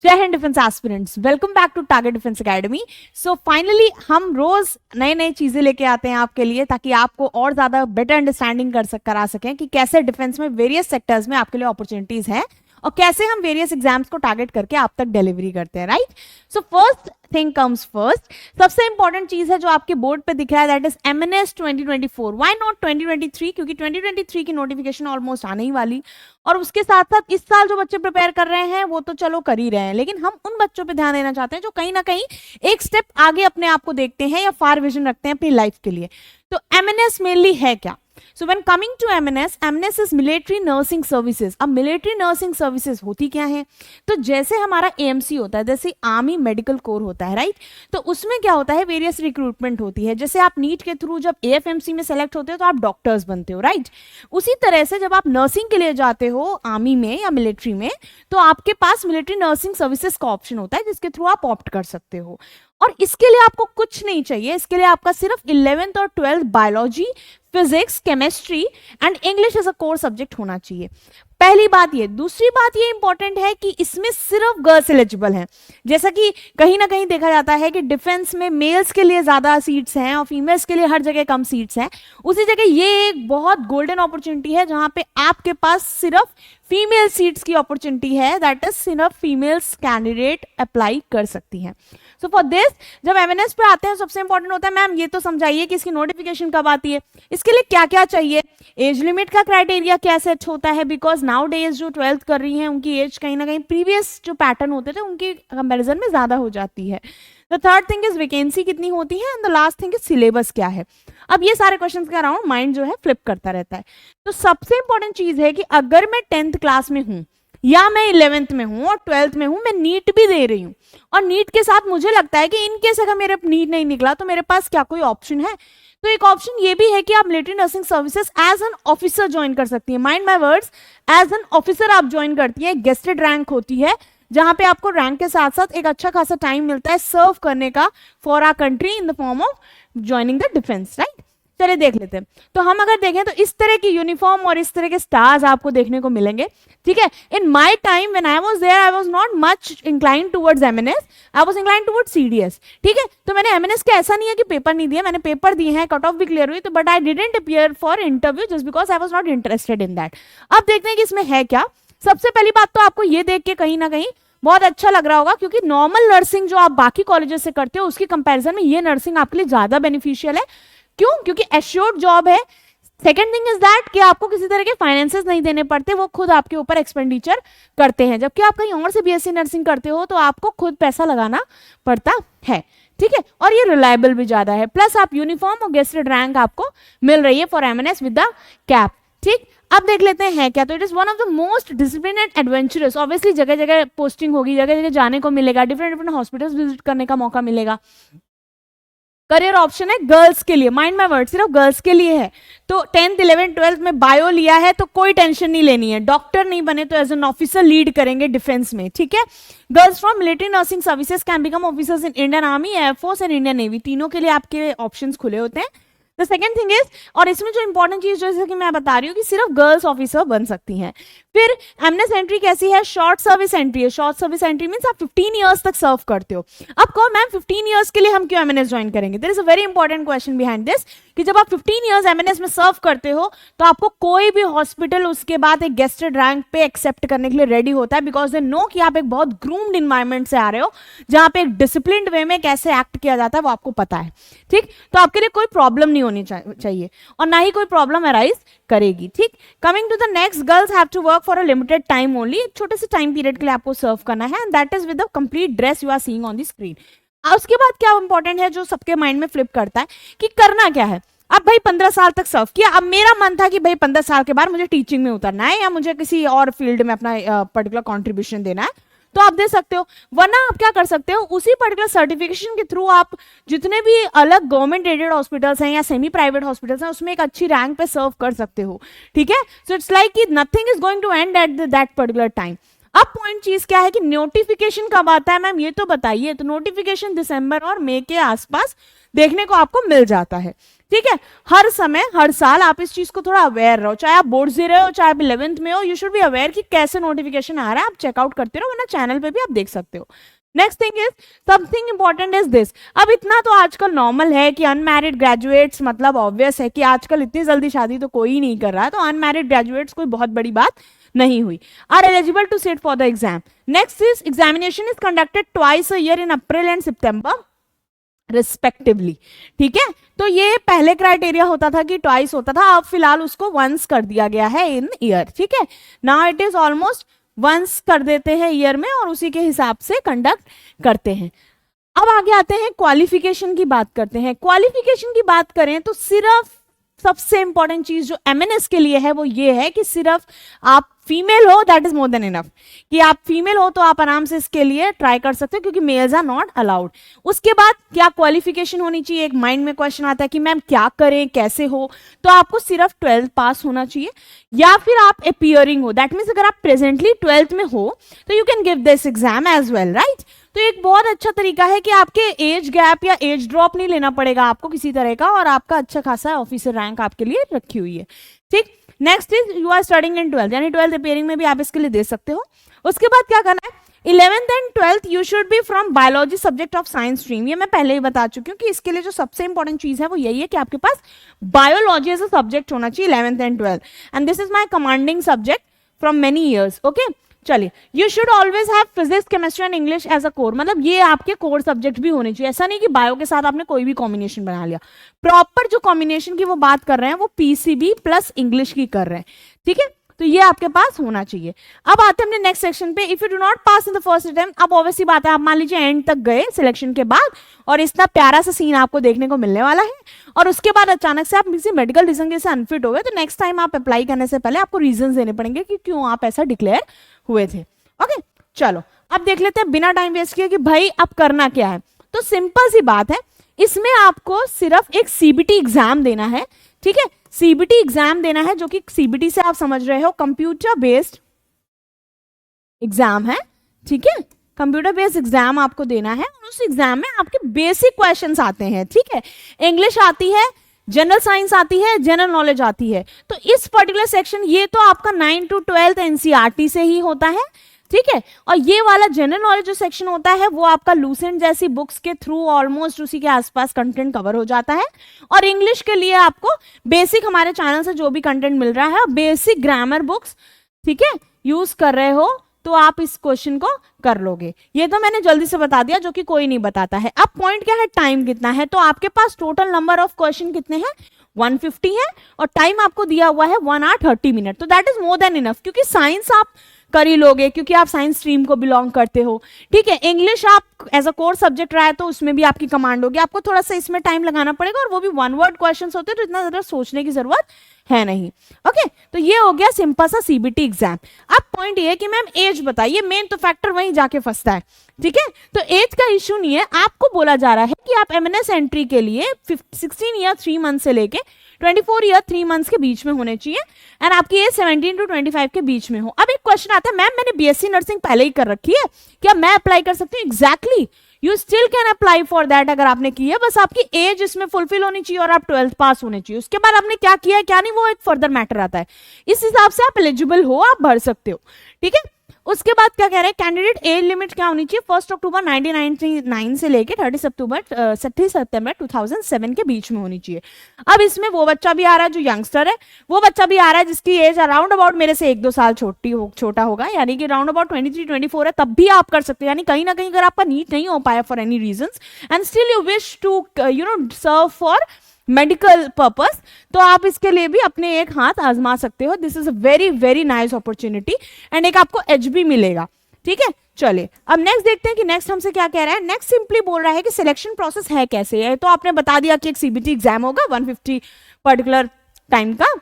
जय Hind defence aspirants, welcome back to target defence academy. So finally हम रोज नए नए चीजें लेके आते हैं आपके लिए, ताकि आपको और ज्यादा बेटर अंडरस्टैंडिंग करा सकें कि कैसे डिफेंस में वेरियस सेक्टर्स में आपके लिए अपॉर्चुनिटीज हैं और कैसे हम वेरियस एग्जाम्स को टारगेट करके आप तक डिलीवरी करते हैं, right. So first thing comes first, सबसे इंपॉर्टेंट चीज है जो आपके बोर्ड पे दिख रहा है, that is MNS 2024। Why not 2023? क्योंकि 2023 की नोटिफिकेशन ऑलमोस्ट आने ही वाली, और उसके साथ साथ इस साल जो बच्चे प्रिपेयर कर रहे हैं वो तो चलो कर ही रहे हैं, लेकिन हम उन बच्चों पे ध्यान देना चाहते हैं जो कहीं ना कहीं एक स्टेप आगे अपने आप को देखते हैं या फार विजन रखते हैं अपनी लाइफ के लिए। तो एमएनएस मेनली है क्या? So when coming to MNS, MNS is military nursing services. अब मिलिट्री नर्सिंग सर्विसेज होती क्या है? तो जैसे हमारा AMC होता है, जैसे आर्मी मेडिकल कोर होता है, राइट, तो उसमें क्या होता है, वेरियस रिक्रूटमेंट होती है। जैसे आप नीट के थ्रू जब AFMC में सेलेक्ट होते हो तो आप डॉक्टर्स बनते हो, राइट। उसी तरह से जब आप नर्सिंग के लिए जाते हो आर्मी में या मिलिट्री में, तो आपके पास मिलिट्री नर्सिंग सर्विसेज का ऑप्शन होता है जिसके थ्रू आप ऑप्ट कर सकते हो। और इसके लिए आपको कुछ नहीं चाहिए, इसके लिए आपका सिर्फ 11th और 12th biology, physics, chemistry and English as a core subject होना चाहिए। पहली बात ये। दूसरी बात ये इंपॉर्टेंट है कि इसमें सिर्फ गर्ल्स एलिजिबल हैं। जैसा कि कहीं ना कहीं देखा जाता है कि डिफेंस में मेल्स के लिए ज्यादा सीट्स हैं और फीमेल्स के लिए हर जगह कम सीट्स हैं, उसी जगह ये एक बहुत गोल्डन अपॉर्चुनिटी है जहां पे आपके पास सिर्फ फीमेल सीट्स की अपॉर्चुनिटी है, दैट इज सिर्फ फीमेल्स कैंडिडेट अप्लाई कर सकती हैं। सो फॉर दिस, जब एमएनएस पे आते हैं सबसे इंपॉर्टेंट होता है, मैम ये तो समझाइए कि इसकी नोटिफिकेशन कब आती है, इसके लिए क्या क्या चाहिए, एज लिमिट का क्राइटेरिया क्या सेट होता है, बिकॉज नाउ डेज जो 12th कर रही हैं उनकी एज कहीं ना कहीं प्रीवियस जो पैटर्न होते थे उनके कंपेरिजन में ज्यादा हो जाती है। The third thing is vacancy कितनी होती है, and the last thing is syllabus क्या है। अब ये सारे क्वेश्चंस के अराउंड माइंड जो है फ्लिप करता रहता है। तो सबसे इंपॉर्टेंट चीज है कि अगर मैं 10th क्लास में हूं या मैं 11th में हूं और 12th में हूं, मैं नीट भी दे रही हूं, और नीट के साथ मुझे लगता है कि इनकेस अगर मेरे नीट नहीं निकला तो मेरे पास क्या कोई ऑप्शन है, तो एक ऑप्शन ये भी है कि आप military nursing services as an officer join कर सकती है। Mind my words, as an officer आप ज्वाइन करती है। गेस्टेड रैंक होती है जहां पे आपको रैंक के साथ साथ एक अच्छा खासा टाइम मिलता है सर्व करने का for our country in the form of joining the defence, right. चलिए देख लेते हैं। तो हम अगर देखें तो इस तरह की यूनिफॉर्म और इस तरह के स्टार्स आपको देखने को मिलेंगे, ठीक है। In my time when I was there, I was not much incline towards MNS, I was incline towards CDS, ठीक है। तो मैंने एमएनएस के ऐसा नहीं है कि पेपर नहीं दिया, मैंने पेपर दिए हैं, कट ऑफ भी क्लियर हुई, तो but I didn't appear for interview just because I was not interested in that. अब देखते हैं कि इसमें है क्या। सबसे पहली बात तो आपको ये देख के कहीं ना कहीं बहुत अच्छा लग रहा होगा, क्योंकि नॉर्मल नर्सिंग जो आप बाकी कॉलेजेस से करते हो उसकी कंपैरिजन में ये नर्सिंग आपके लिए ज्यादा बेनिफिशियल है। क्यों? क्योंकि एश्योर्ड जॉब है। सेकेंड थिंग इज दैट कि आपको किसी तरह के फाइनेंसेस नहीं देने पड़ते, वो खुद आपके ऊपर एक्सपेंडिचर करते हैं। जबकि आप कहीं और से BSc नर्सिंग करते हो तो आपको खुद पैसा लगाना पड़ता है, ठीक है। और ये रिलायबल भी ज्यादा है, प्लस आप यूनिफॉर्म और गेस्टेड रैंक आपको मिल रही है for MNS with the cap, ठीक। अब देख लेते हैं क्या। तो it is one of the most discipline and adventurous. Obviously जगह जगह पोस्टिंग होगी, जगह जगह जाने को मिलेगा, डिफरेंट डिफरेंट हॉस्पिटल्स विजिट करने का मौका मिलेगा। करियर ऑप्शन है गर्ल्स के लिए, माइंड माय वर्ड, सिर्फ गर्ल्स के लिए है। तो 10th 11th 12th में बायो लिया है तो कोई टेंशन नहीं लेनी है, डॉक्टर नहीं बने तो एज एन ऑफिसर लीड करेंगे डिफेंस में, ठीक है। Girls from military nursing services can become officers in Indian army, air force and Indian navy. तीनों के लिए आपके ऑप्शंस खुले होते हैं। द सेकेंड थिंग इज, और इसमें जो इंपॉर्टेंट चीज जैसे कि मैं बता रही हूँ कि सिर्फ गर्ल्स ऑफिसर बन सकती हैं। फिर एमएनएस एंट्री कैसी है? शॉर्ट सर्विस एंट्री है। शॉर्ट सर्विस एंट्री मींस आप 15 इयर्स तक सर्व करते हो। अब कहो मैम 15 इयर्स के लिए हम क्यों एमएनएस ज्वाइन करेंगे? There is a very important question behind this, कि जब आप 15 इयर्स एमएनएस में सर्व करते हो तो आपको कोई भी हॉस्पिटल उसके बाद एक गेस्टेड रैंक पे एक्सेप्ट करने के लिए रेडी होता है, बिकॉज दे नो कि आप एक बहुत ग्रूम्ड इन्वायरमेंट से आ रहे हो जहां पे एक डिसिप्लिन्ड वे में कैसे एक्ट किया जाता है वो आपको पता है, ठीक। तो आपके लिए कोई प्रॉब्लम नहीं होनी चाहिए और ना ही कोई प्रॉब्लम अराइज करेगी, ठीक। Coming to the next, girls have to work for a limited time only. एक छोटे से टाइम पीरियड के लिए आपको सर्व करना है, and that is with the complete dress you are seeing on the screen. उसके बाद क्या इंपॉर्टेंट है जो सबके माइंड में फ्लिप करता है कि करना क्या है। अब भाई 15 साल तक सर्व किया, अब मेरा मन था कि भाई 15 साल के बाद मुझे टीचिंग में उतरना है या मुझे किसी और फील्ड में अपना पर्टिकुलर कॉन्ट्रीब्यूशन देना है, तो आप दे सकते हो। वरना आप क्या कर सकते हो, उसी पर्टिकुलर सर्टिफिकेशन के थ्रू आप जितने भी अलग गवर्नमेंट एडेड हॉस्पिटल्स हैं या सेमी प्राइवेट हॉस्पिटल्स हैं उसमें एक अच्छी रैंक पे सर्व कर सकते हो, ठीक है। सो इट्स लाइक कि nothing is going to end at that particular time. अब पॉइंट चीज क्या है कि नोटिफिकेशन कब आता है मैम, ये तो बताइए। तो नोटिफिकेशन दिसंबर और मई के आसपास देखने को आपको मिल जाता है, ठीक है, हर समय हर साल आप इस चीज को थोड़ा अवेयर रहो, चाहे आप बोर्ड्स दे रहे हो चाहे आप 11th में हो, यू शुड बी अवेयर कि कैसे नोटिफिकेशन आ रहा है, आप चेकआउट करते रहो, वरना चैनल पे भी आप देख सकते हो। Next thing is something important is this. अब इतना तो आजकल नॉर्मल है कि अनमैरिड ग्रेजुएट्स, मतलब ऑब्वियस है कि आजकल इतनी जल्दी शादी तो कोई नहीं कर रहा है, तो अनमैरिड ग्रेजुएट्स कोई बहुत बड़ी बात नहीं हुई, are eligible to sit for the exam. Next is examination is conducted twice a year in April and September respectively. ठीक है, तो ये पहले क्राइटेरिया होता था कि ट्वाइस होता था, अब फिलहाल उसको वंस कर दिया गया है इन ईयर। ठीक है, now it is almost once कर देते हैं ईयर में और उसी के हिसाब से कंडक्ट करते हैं। अब आगे आते हैं क्वालिफिकेशन की बात करते हैं। क्वालिफिकेशन की बात करें तो सिर्फ सबसे इंपॉर्टेंट चीज जो एमएनएस के लिए है वो ये है कि सिर्फ आप फीमेल हो, that is more than enough. कि आप फीमेल हो तो आप आराम से इसके लिए ट्राई कर सकते हो, क्योंकि मेल्स आर नॉट अलाउड। उसके बाद क्या क्वालिफिकेशन होनी चाहिए, एक माइंड में क्वेश्चन आता है कि मैम क्या करें कैसे हो, तो आपको सिर्फ 12th पास होना चाहिए, या फिर आप अपीयरिंग हो, दैट मीन्स अगर आप प्रेजेंटली 12th में हो तो you can give this exam as well, right. तो एक बहुत अच्छा तरीका है कि आपके एज गैप या एज ड्रॉप नहीं लेना पड़ेगा आपको किसी तरह का, और आपका अच्छा खासा ऑफिसर रैंक आपके लिए रखी हुई है। ठीक, next is you are studying in 12th, यानी 12th अपियरिंग में भी आप इसके लिए दे सकते हो। उसके बाद क्या करना है, 11th and 12th you should be from biology subject of science stream. ये मैं पहले ही बता चुकी हूँ कि इसके लिए जो सबसे इंपॉर्टेंट चीज है वो यही है कि आपके पास बायोलॉजी एज अ सब्जेक्ट होना चाहिए 11th and 12th, and this is my commanding subject from many years. Okay, चलिए, you should always have physics chemistry and English as a core, मतलब ये आपके कोर सब्जेक्ट भी होने चाहिए। ऐसा नहीं कि बायो के साथ आपने कोई भी कॉम्बिनेशन बना लिया, प्रॉपर जो कॉम्बिनेशन की वो बात कर रहे हैं वो पीसीबी प्लस इंग्लिश की कर रहे हैं। ठीक है, तो ये आपके पास होना चाहिए। अब आते हैं अपने नेक्स्ट सेक्शन पे। If you do not pass in the first attempt, अब ऑब्वियसली बात है, आप मान लीजिए एंड तक गए सिलेक्शन के बाद और इतना प्यारा सा सीन आपको देखने को मिलने वाला है, और उसके बाद अचानक से आप किसी मेडिकल रीजन के से अनफिट हो गए, तो नेक्स्ट टाइम आप अप्लाई करने से पहले आपको रीजन देने पड़ेंगे कि क्यों आप ऐसा डिक्लेयर हुए थे। ओके, चलो अब देख लेते हैं बिना टाइम वेस्ट किए कि भाई अब करना क्या है। तो सिंपल सी बात है, इसमें आपको सिर्फ एक सीबीटी एग्जाम देना है। ठीक है, सीबीटी एग्जाम देना है, जो कि सीबीटी से आप समझ रहे हो कंप्यूटर बेस्ड एग्जाम है। ठीक है, कंप्यूटर बेस्ड एग्जाम आपको देना है, और उस एग्जाम में आपके बेसिक क्वेश्चंस आते हैं। ठीक है, इंग्लिश आती है, जनरल साइंस आती है, जनरल नॉलेज आती है। तो इस पर्टिकुलर सेक्शन ये तो आपका 9 to 12 एनसीईआरटी से ही होता है। ठीक है, और ये वाला जनरल नॉलेज जो सेक्शन होता है वो आपका लूसेंट जैसी बुक्स के थ्रू ऑलमोस्ट उसी के आसपास कंटेंट कवर हो जाता है। और इंग्लिश के लिए आपको बेसिक हमारे चैनल से जो भी कंटेंट मिल रहा है, बेसिक ग्रामर बुक्स, ठीक है, यूज कर रहे हो तो आप इस क्वेश्चन को कर लोगे। ये तो मैंने जल्दी से बता दिया, जो कि कोई नहीं बताता है। अब पॉइंट क्या है, टाइम कितना है। तो आपके पास टोटल नंबर ऑफ क्वेश्चन कितने हैं, 150 है, और टाइम आपको दिया हुआ है 1 hour 30 minutes। तो that is more than enough, क्योंकि साइंस आप कर ही लोगे क्योंकि आप साइंस स्ट्रीम को बिलोंग करते हो। ठीक है, इंग्लिश आप एज अ कोर सब्जेक्ट रहा है तो उसमें भी आपकी कमांड होगी, आपको थोड़ा सा इसमें टाइम लगाना पड़ेगा, और वो भी 1 word क्वेश्चंस होते हैं, तो इतना ज़्यादा सोचने की जरूरत है नहीं। ओके, तो ये हो गया सिंपल सा सीबीटी एग्जाम। अब पॉइंट ये है कि मैम एज बताइए, मेन तो फैक्टर वहीं जाके फंसता है। ठीक है, तो एज का इशू नहीं है, आपको बोला जा रहा है कि आप एमएनएस एंट्री के लिए 16 ईयर 3 months से लेके 24 ईयर 3 months के बीच में होने चाहिए, एंड आपकी एज 17 to 25 के बीच में हो। अब एक क्वेश्चन आता है, मैम मैंने बीएससी नर्सिंग पहले ही कर रखी है, क्या मैं अप्लाई कर सकती हूँ? Exactly, you still can apply for that. अगर आपने की है, बस आपकी एज इसमें फुलफिल होनी चाहिए और आप 12th पास होने चाहिए। उसके बाद आपने क्या किया है क्या नहीं, वो एक फर्दर मैटर आता है, इस हिसाब से आप एलिजिबल हो, आप भर सकते हो। ठीक है, उसके बाद क्या कह रहे हैं, कैंडिडेट एज लिमिट क्या होनी चाहिए, 1 October 1999 से लेके 30 सितंबर 2007 के बीच में होनी चाहिए। अब इसमें वो बच्चा भी आ रहा है जो यंगस्टर है, वो बच्चा भी आ रहा है जिसकी एज अराउंड अबाउट मेरे से 1-2 साल छोटा होगा, यानी कि राउंड अबाउट 23-24 है, तब भी आप कर सकते हो। यानी कहीं ना कहीं अगर आपका नीट नहीं हो पाया for any reasons and still you wish to serve for medical purpose, तो आप इसके लिए भी अपने एक हाथ आजमा सकते हो। This is a very very nice opportunity, and एक आपको एज भी मिलेगा। ठीक है, चलिए अब नेक्स्ट देखते हैं कि नेक्स्ट हमसे क्या कह रहा है। नेक्स्ट सिंपली बोल रहा है कि सिलेक्शन प्रोसेस है कैसे है। तो आपने बता दिया कि एक सीबीटी एग्जाम होगा 150 पर्टिकुलर टाइम का,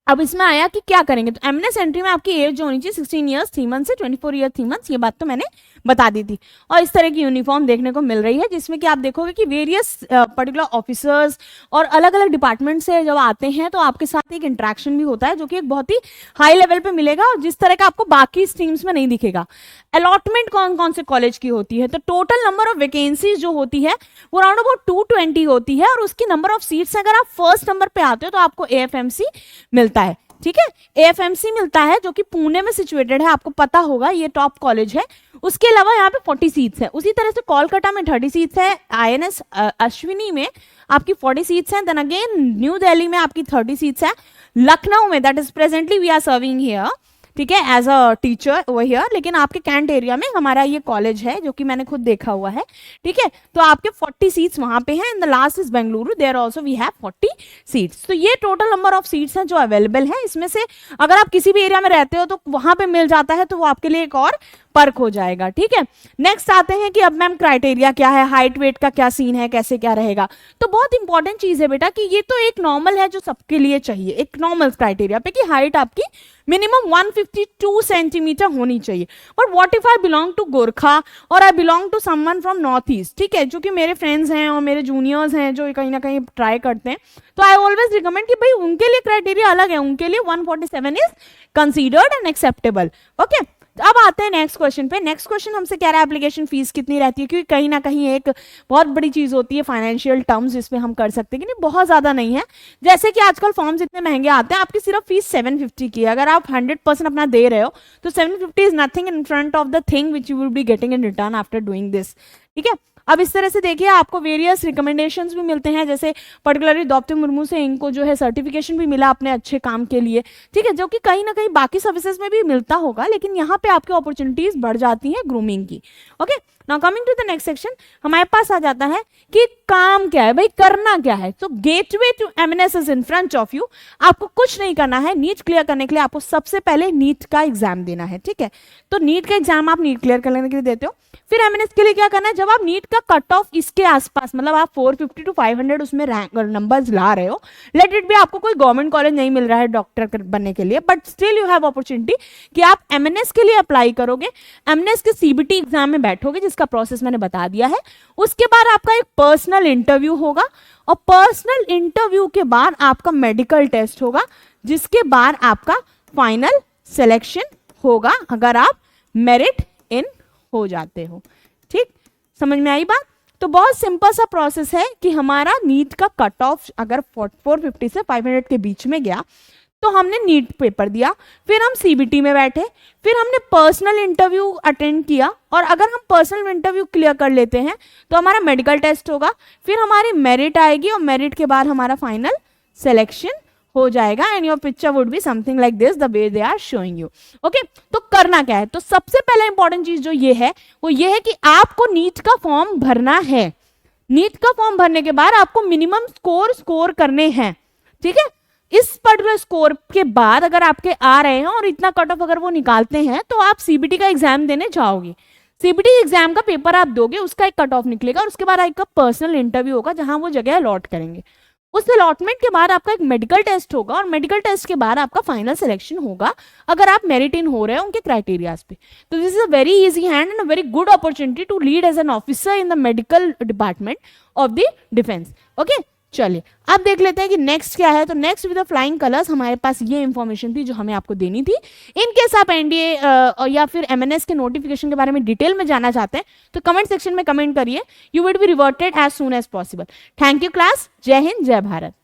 अब इसमें आया कि क्या करेंगे, तो एमएनएस एंट्री में आपकी एज जो होनी चाहिए 16 ईयर्स 3 मंथ से 24 ईयर 3 मंथ्स, ये बात तो मैंने बता दी थी। और इस तरह की यूनिफॉर्म देखने को मिल रही है जिसमें कि आप देखोगे कि वेरियस पर्टिकुलर ऑफिसर्स और अलग अलग डिपार्टमेंट से जब आते हैं तो आपके साथ एक इंटरेक्शन भी होता है जो कि एक बहुत ही हाई लेवल पे मिलेगा और जिस तरह का आपको बाकी स्ट्रीम्स में नहीं दिखेगा। अलॉटमेंट कौन कौन से कॉलेज की होती है, तो टोटल नंबर ऑफ वैकेंसीज जो होती है वो अराउंड अबाउट 220 होती है और उसकी नंबर ऑफ सीट्स अगर आप फर्स्ट नंबर पे आते हो तो आपको एएफएमसी मिलता है। ठीक है, एएफएमसी मिलता है जो कि पुणे में सिचुएटेड है, आपको पता होगा ये टॉप कॉलेज है। उसके अलावा यहाँ पे 40 सीट्स है। उसी तरह से कोलकाता में 30 सीट्स है, आईएनएस अश्विनी में आपकी 40 सीट्स हैं, देन अगेन न्यू दिल्ली में आपकी 30 सीट्स है, लखनऊ में that is presently we are serving here, ठीक है, as a teacher over here, लेकिन आपके कैंट एरिया में हमारा ये कॉलेज है जो कि मैंने खुद देखा हुआ है। ठीक है, तो आपके 40 सीट्स वहां पे हैं। In the last is Bengaluru, there also we have 40 seats. तो ये टोटल नंबर ऑफ सीट्स हैं जो अवेलेबल है। इसमें से अगर आप किसी भी एरिया में रहते हो तो वहां पे मिल जाता है तो वो आपके लिए एक और पर्क हो जाएगा। ठीक है, नेक्स्ट आते हैं कि अब मैम क्राइटेरिया क्या है, हाइट वेट का क्या सीन है, कैसे क्या रहेगा। तो बहुत इंपॉर्टेंट चीज है बेटा कि ये तो एक नॉर्मल है जो सबके लिए चाहिए, एक नॉर्मल क्राइटेरिया पे कि हाइट आपकी मिनिमम 152 सेंटीमीटर होनी चाहिए। But what if I belong to Gorkha or I belong to someone from north east, ठीक है, जो कि मेरे फ्रेंड्स हैं और मेरे जूनियर्स हैं जो कहीं ना कहीं ट्राई करते हैं, तो आई ऑलवेज रिकमेंड कि भाई उनके लिए क्राइटेरिया अलग है, उनके लिए 147 is considered and acceptable. Okay, अब आते हैं नेक्स्ट क्वेश्चन पे। नेक्स्ट क्वेश्चन हमसे कह रहा है एप्लीकेशन फीस कितनी रहती है, क्योंकि कहीं ना कहीं एक बहुत बड़ी चीज होती है फाइनेंशियल टर्म्स जिसमें हम कर सकते हैं कि नहीं, बहुत ज्यादा नहीं है। जैसे कि आजकल फॉर्म्स इतने महंगे आते हैं, आपकी सिर्फ फीस 750 की है। अगर आप 100% अपना दे रहे हो तो 750 is nothing in front of the thing which you will be getting in return after doing this. ठीक है, अब इस तरह से देखिए आपको वेरियस रिकमेंडेशंस भी मिलते हैं, जैसे पर्टिकुलरली द्रौपदी मुर्मू से इनको जो है सर्टिफिकेशन भी मिला अपने अच्छे काम के लिए। ठीक है, जो कि कहीं ना कहीं बाकी सर्विसेज में भी मिलता होगा, लेकिन यहाँ पे आपकी अपॉर्चुनिटीज बढ़ जाती हैं ग्रूमिंग की। Okay, now coming to the next section, हमारे पास आ जाता है कि काम क्या है भाई, करना क्या है। तो gateway to MNS is in front of you. आपको कुछ नहीं करना है, नीट क्लियर करने के लिए आपको सबसे पहले नीट का एग्जाम देना है। ठीक है, तो नीट का एग्जाम आप नीट क्लियर करने के लिए देते हो। फिर एमएनएस के लिए क्या करना है, जब आप नीट का कट ऑफ इसके आसपास, मतलब आप 450 टू 500 उसमें रैंक नंबर्स ला रहे हो, लेट इट भी आपको कोई गवर्नमेंट कॉलेज नहीं मिल रहा है डॉक्टर बनने के लिए, but still you have opportunity कि आप एमएनएस के लिए अप्लाई करोगे। एमएनएस के सीबीटी एग्जाम में बैठोगे जिसका प्रोसेस मैंने बता दिया है। उसके बाद आपका एक पर्सनल इंटरव्यू होगा और पर्सनल इंटरव्यू के बाद आपका मेडिकल टेस्ट होगा, जिसके बाद आपका फाइनल सिलेक्शन होगा अगर आप मेरिट इन हो जाते हो। ठीक, समझ में आई बात। तो बहुत सिंपल सा प्रोसेस है कि हमारा नीट का कट ऑफ अगर 450 से 500 के बीच में गया तो हमने नीट पेपर दिया, फिर हम सीबीटी में बैठे, फिर हमने पर्सनल इंटरव्यू अटेंड किया, और अगर हम पर्सनल इंटरव्यू क्लियर कर लेते हैं तो हमारा मेडिकल टेस्ट होगा, फिर हमारी मेरिट आएगी और मेरिट के बाद हमारा फाइनल सिलेक्शन हो जाएगा and your picture would be something like this the way they are showing you. Okay, तो करना क्या है, तो सबसे पहले इंपॉर्टेंट चीज जो ये है वो ये है कि आपको नीट का फॉर्म भरना है। नीट का फॉर्म भरने के बाद आपको मिनिमम स्कोर करने हैं। ठीक है, इस पर्टिकुलर स्कोर के बाद अगर आपके आ रहे हैं और इतना कट ऑफ अगर वो निकालते हैं तो आप सीबीटी का एग्जाम देने जाओगे। सीबीटी एग्जाम का पेपर आप दोगे, उसका एक कट ऑफ निकलेगा और उसके बाद आपका पर्सनल इंटरव्यू होगा जहां वो जगह अलॉट करेंगे। उस अलॉटमेंट के बाद आपका एक मेडिकल टेस्ट होगा और मेडिकल टेस्ट के बाद आपका फाइनल सिलेक्शन होगा अगर आप मेरिट इन हो रहे हो उनके क्राइटेरियाज पे। तो this is a very easy hand and a very good opportunity to lead as an officer in the medical department of the defence. Okay, चलिए अब देख लेते हैं कि नेक्स्ट क्या है। तो next with the flying colours हमारे पास ये इंफॉर्मेशन थी जो हमें आपको देनी थी। इन केस आप एनडीए या फिर एमएनएस के नोटिफिकेशन के बारे में डिटेल में जानना चाहते हैं तो कमेंट सेक्शन में कमेंट करिए। You will be reverted as soon as possible. Thank you class, Jai Hind, जय भारत।